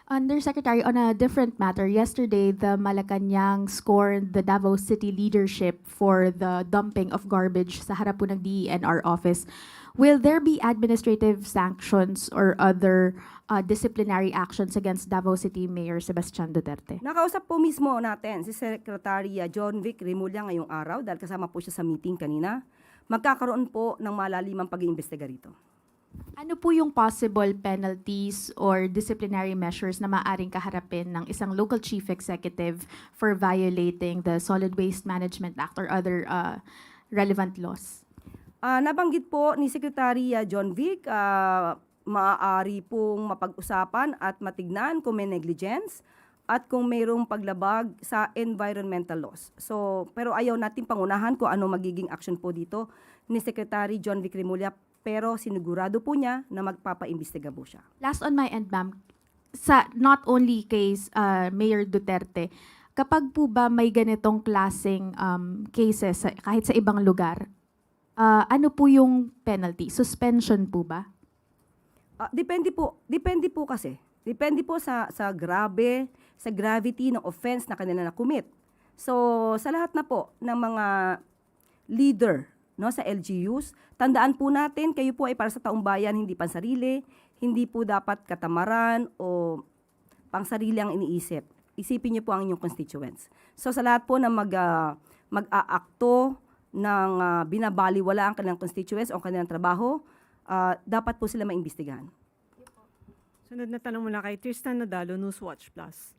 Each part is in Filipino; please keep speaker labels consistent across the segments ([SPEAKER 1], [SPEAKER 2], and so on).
[SPEAKER 1] Undersecretary, on a different matter, yesterday the Malacanang scorned the Davao City leadership for the dumping of garbage sa harap po ng DENR office. Will there be administrative sanctions or other disciplinary actions against Davao City Mayor Sebastian Duterte?
[SPEAKER 2] Nakausap po mismo natin si Secretary John Vic Remulla ngayong araw dahil kasama po siya sa meeting kanina. Magkakaroon po ng malalimang pag-iimbestiga rito.
[SPEAKER 1] Ano po yung possible penalties or disciplinary measures na maaring kaharapin ng isang local chief executive for violating the Solid Waste Management Act or other relevant laws?
[SPEAKER 2] Nabanggit po ni Secretary John Vic, maaari pong mapag-usapan at matignan kung may negligence at kung mayroong paglabag sa environmental laws. Pero ayaw natin pangunahan kung ano magiging action po dito ni Secretary John Vic Remulla, pero sinigurado po niya na magpapaimbestiga po siya.
[SPEAKER 1] Last on my end, ma'am, sa not only case Mayor Duterte, kapag po ba may ganitong klaseng cases kahit sa ibang lugar, ano po yung penalty? Suspension po ba?
[SPEAKER 2] Depende po kasi. Depende po sa gravity ng offense na kanila na-commit. So, sa lahat na po ng mga leader, no, sa LGUs, tandaan po natin, kayo po ay para sa taong bayan, hindi pansarili, hindi po dapat katamaran o pangsarili ang iniisip. Isipin niyo po ang inyong constituents. So sa lahat po na mag-aakto ng binabaliwala ang kanilang constituents o ang kanilang trabaho, dapat po sila maimbestigahan.
[SPEAKER 3] Sunod na tanong mula kay Tristan Nadalo, Newswatch Plus.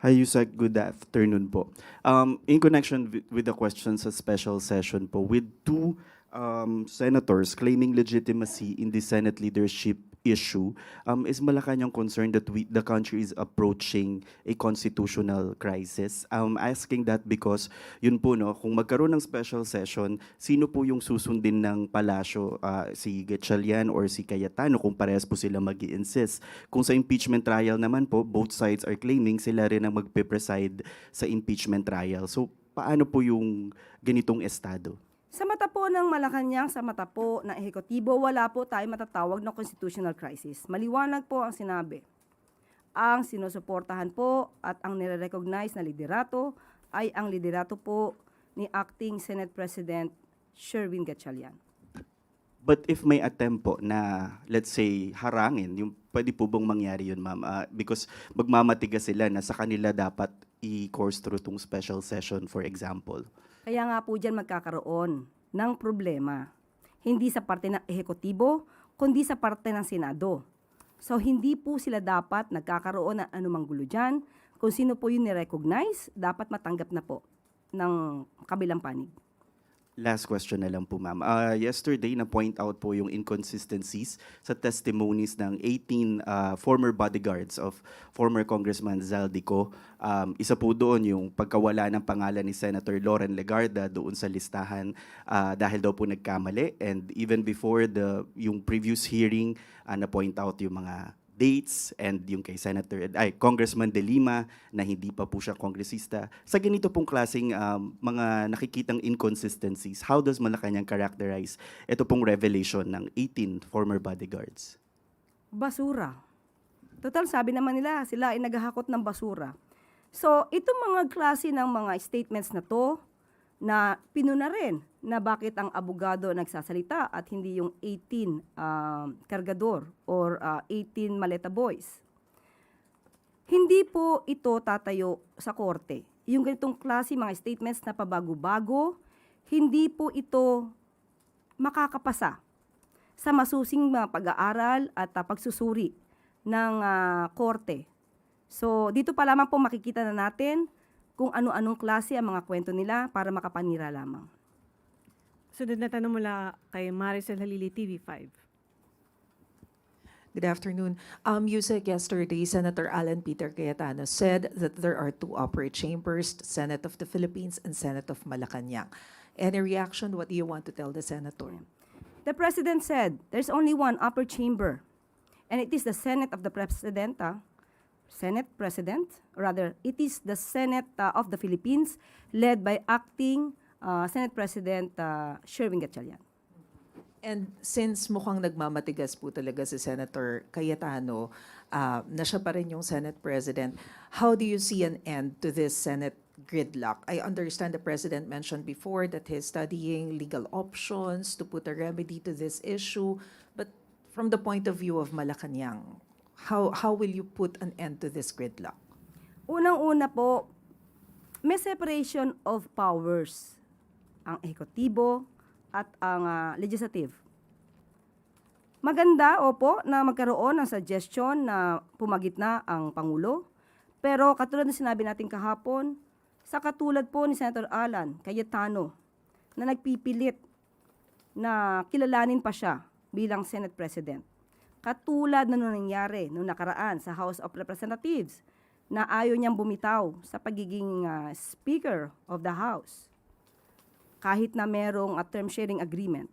[SPEAKER 4] Hi, Yusek. Good afternoon po. In connection with the question sa special session po, with two senators claiming legitimacy in the Senate leadership issue, is Malacanang concerned that the country is approaching a constitutional crisis? I'm asking that because, yun po, no, kung magkaroon ng special session, sino po yung susundin ng palasyo, si Gatchalian or si Cayetano, kung parehas po sila mag-i-insist? Kung sa impeachment trial naman po, both sides are claiming sila rin ang magpe-preside sa impeachment trial. So, paano po yung ganitong estado?
[SPEAKER 2] Sa mata po ng Malacanang, sa mata po ng ehekutibo, wala po tayo matatawag na constitutional crisis. Maliwanag po ang sinabi. Ang sinusuportahan po at ang nire-recognize na liderato ay ang liderato po ni Acting Senate President Sherwin Gatchalian.
[SPEAKER 4] But if may attempt po na, let's say, harangin, yung pwede po bang mangyari yun, ma'am? Because magmamatigas sila na sa kanila dapat i-course through tong special session, for example.
[SPEAKER 2] Kaya nga po dyan magkakaroon ng problema. Hindi sa parte ng ehekutibo, kundi sa parte ng Senado. So hindi po sila dapat nagkakaroon ng anumang gulo dyan. Kung sino po yung ni-recognize, dapat matanggap na po ng kabilang panig.
[SPEAKER 4] Last question na lang po, ma'am. Yesterday, na-point out po yung inconsistencies sa testimonies ng 18 former bodyguards of former Congressman Zaldico. Isa po doon yung pagkawala ng pangalan ni Senator Loren Legarda doon sa listahan dahil daw po nagkamali. And even before yung previous hearing, na-point out yung mga dates and yung kay Congressman De Lima na hindi pa po siya kongresista. Sa ganito pong klaseng mga nakikitang inconsistencies, how does Malacanang characterize ito pong revelation ng 18 former bodyguards?
[SPEAKER 2] Basura. Total, sabi naman nila, sila ay naghahakot ng basura. So, itong mga klase ng mga statements na to, na pinuna rin na bakit ang abogado nagsasalita at hindi yung 18 kargador or 18 maleta boys. Hindi po ito tatayo sa korte. Yung ganitong klase mga statements na pabago-bago, hindi po ito makakapasa sa masusing mga pag-aaral at pagsusuri ng korte. So dito pa lamang po makikita na natin kung ano-anong klase ang mga kwento nila para makapanira lamang.
[SPEAKER 3] Sunod na tanong mula kay Maricel Halili, TV5.
[SPEAKER 5] Good afternoon. Yusek, yesterday, Senator Alan Peter Cayetano said that there are two upper chambers, Senate of the Philippines and Senate of Malacanang. Any reaction? What do you want to tell the senator?
[SPEAKER 2] The President said there's only one upper chamber, and it is the Senate of the President, it is the Senate of the Philippines led by Acting Senate President Sherwin Gatchalian.
[SPEAKER 5] And since mukhang nagmamatigas po talaga si Senator Cayetano, na siya pa rin yung Senate President, how do you see an end to this Senate gridlock? I understand the President mentioned before that he's studying legal options to put a remedy to this issue. But from the point of view of Malacanang, how will you put an end to this gridlock?
[SPEAKER 2] Unang-una po, may separation of powers. Ang ehekutibo at ang legislative. Maganda, opo, na magkaroon ng suggestion na pumagitna ang Pangulo. Pero katulad na sinabi natin kahapon, sa katulad po ni Senator Alan Cayetano na nagpipilit na kilalanin pa siya bilang Senate President. Katulad na nung nangyari nung nakaraan sa House of Representatives na ayaw niyang bumitaw sa pagiging Speaker of the House kahit na merong term sharing agreement.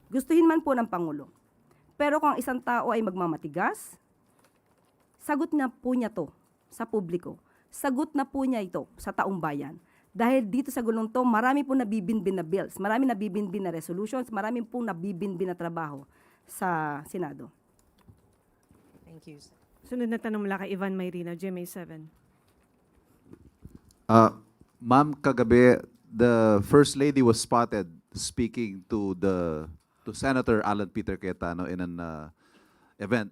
[SPEAKER 2] Gustuhin man po ng Pangulo. Pero kung ang isang tao ay magmamatigas, sagot na po niya to sa publiko. Sagot na po niya ito sa taong bayan. Dahil dito sa gulong to, marami po nabibinbin na bills, marami nabibinbin na resolutions, marami po nabibinbin na trabaho sa Senado.
[SPEAKER 5] Thank you.
[SPEAKER 3] Sunod na tanong mula kay Ivan Mayrina, GMA7.
[SPEAKER 6] Ma'am, kagabi, the First Lady was spotted speaking to Senator Alan Peter Cayetano in an event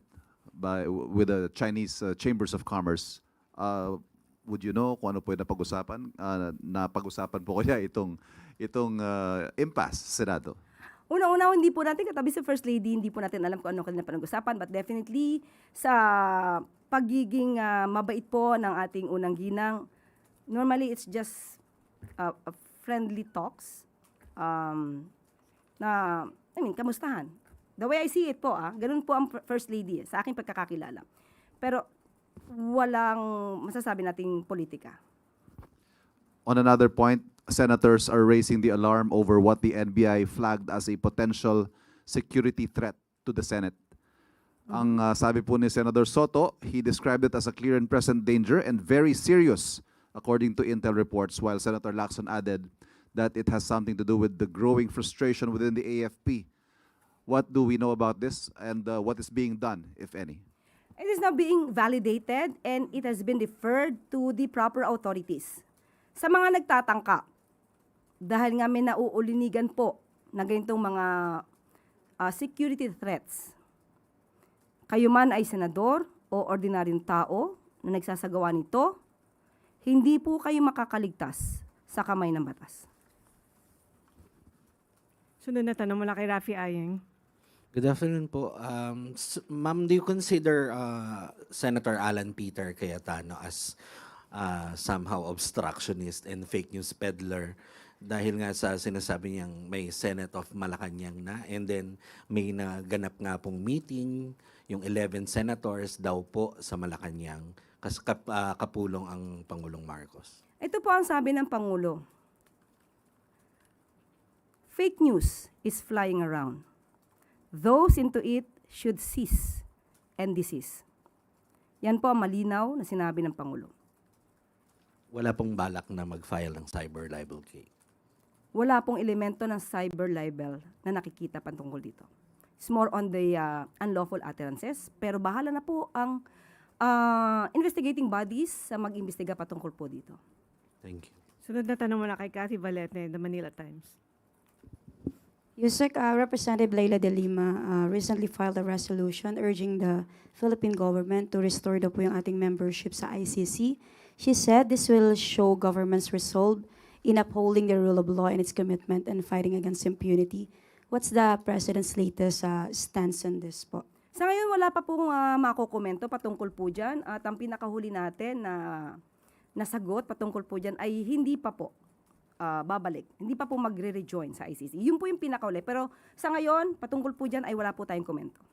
[SPEAKER 6] with the Chinese Chambers of Commerce. Would you know kung ano po yung napag-usapan? Napag-usapan po kaya itong impasse sa Senado?
[SPEAKER 2] Una-una, hindi po natin katabi sa First Lady, hindi po natin alam kung ano kanila panag-usapan, but definitely sa pagiging mabait po ng ating unang ginang, normally it's just a friendly talks kamustahan. The way I see it po, ganun po ang First Lady sa aking pagkakakilala. Pero walang masasabi nating politika.
[SPEAKER 6] On another point, senators are raising the alarm over what the NBI flagged as a potential security threat to the Senate. Ang sabi po ni Senator Soto, he described it as a clear and present danger and very serious, according to Intel reports, while Senator Lacson added that it has something to do with the growing frustration within the AFP. What do we know about this, and what is being done, if any?
[SPEAKER 2] It is now being validated and it has been deferred to the proper authorities. Sa mga nagtatangka, dahil nga may nauulinigan po na ganitong mga security threats, kayo man ay senador o ordinaryong tao na nagsasagawa nito, hindi po kayo makakaligtas sa kamay ng batas.
[SPEAKER 3] Sunod na tanong mula kay Rafi Ayeng.
[SPEAKER 7] Good afternoon po. Ma'am, do you consider Senator Alan Peter Cayetano as somehow obstructionist and fake news peddler dahil nga sa sinasabi niyang may Senate of Malacanang na, and then may naganap nga pong meeting, yung 11 senators daw po sa Malacanang, kasi kapulong ang Pangulong Marcos.
[SPEAKER 2] Ito po ang sabi ng Pangulo. Fake news is flying around. Those into it should cease and desist. Yan po ang malinaw na sinabi ng Pangulo.
[SPEAKER 7] Wala pong balak na mag-file ng cyber libel case.
[SPEAKER 2] Wala pong elemento ng cyber libel na nakikita patungkol dito. It's more on the unlawful utterances, pero bahala na po ang investigating bodies sa mag-imbestiga patungkol po dito.
[SPEAKER 7] Thank you.
[SPEAKER 3] Sunod na tanong mula kay Cathy Valete, The Manila Times.
[SPEAKER 8] Yusek, Representative Leila de Lima recently filed a resolution urging the Philippine government to restore daw po yung ating membership sa ICC. She said this will show government's resolve in upholding the rule of law and its commitment and fighting against impunity. What's the President's latest stance on this po?
[SPEAKER 2] Sa ngayon, wala pa pong makukomento patungkol po dyan. At ang pinakahuli natin na nasagot patungkol po dyan ay hindi pa po babalik. Hindi pa po magre-rejoin sa ICC. Yun po yung pinakauli. Pero sa ngayon, patungkol po dyan ay wala po tayong komento.